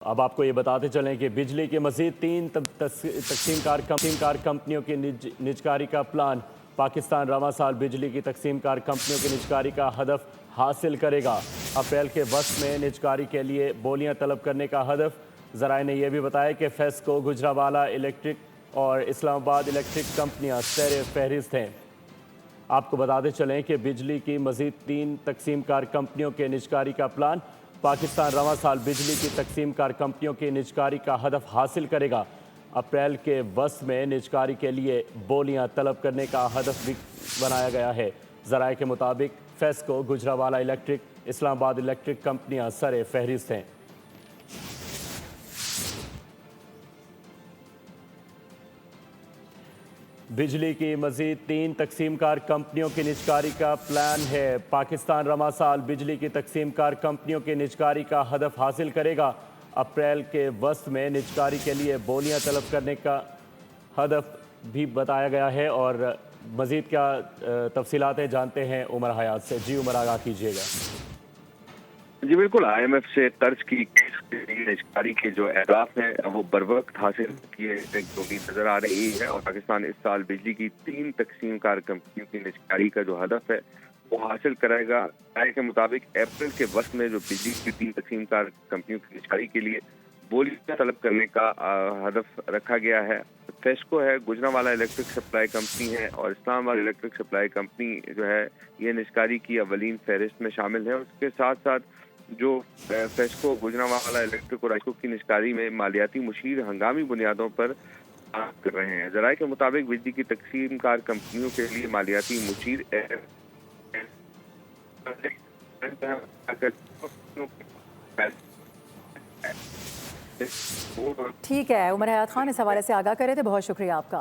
अब आपको ये बताते चलें कि बिजली की मज़ीद 3 तकसीम कार कंपनियों की निजकारी का प्लान। पाकिस्तान रवां साल बिजली की तकसीम कार कंपनियों की निजकारी का हदफ हासिल करेगा। अप्रैल के वक्त में निजकारी के लिए बोलियां तलब करने का हदफ। ज़राए ने यह भी बताया कि फेस्को, गुजरावाला इलेक्ट्रिक और इस्लामाबाद इलेक्ट्रिक कंपनियां सैर फहरिस्त हैं। आपको बताते चलें कि बिजली की मज़ीद 3 तकसीम कार कंपनियों के निजकारी का प्लान। पाकिस्तान रवां साल बिजली की तकसीम कार कंपनियों की निजकारी का हदफ हासिल करेगा। अप्रैल के वस्त में निजकारी के लिए बोलियां तलब करने का हदफ भी बनाया गया है। ज़राए के मुताबिक FESCO, Gujranwala electric, Islamabad electric कंपनियां सर फहरिस्त हैं। बिजली की मज़ीद 3 तकसीम कार कंपनियों की निजकारी का प्लान है। पाकिस्तान रवां साल बिजली की तकसीम कार कंपनियों की निजकारी का हदफ हासिल करेगा। अप्रैल के वस्त में निजकारी के लिए बोलियां तलब करने का हदफ भी बताया गया है। और मज़ीद क्या तफसीलात जानते हैं उमर हयात से। जी उमर, आगाह कीजिएगा। जी बिल्कुल, IMF से कर्ज की निजकारी के जो अहदाफ हैं वो बर वक्त हासिल किए जो भी नजर आ रही है। और पाकिस्तान इस साल बिजली की 3 तकसीम कार कंपनियों की निजकारी का जो हदफ है वो हासिल कराएगा। राय के मुताबिक अप्रैल के वक्त में जो बिजली की 3 तकसीम कार कंपनियों की निजकारी के लिए बोलियां तलब करने का हदफ रखा गया है। फेस्को है, गुजरावाला इलेक्ट्रिक सप्लाई कंपनी है और इस्लामाबाद इलेक्ट्रिक सप्लाई कंपनी जो है ये निजकारी की अवलीन फहरिस्त में शामिल है। उसके साथ साथ जो फेस्को, गुजरावाला इलेक्ट्रिक और आइको की निजकारी में मालियाती मुशीर हंगामी बुनियादों पर काम कर रहे हैं। जराये के मुताबिक बिजली की तकसीम कार कंपनियों के लिए मालियाती मुशीर ठीक है, उमर हयात खान इस हवाले से आगाह करे थे, बहुत शुक्रिया आपका।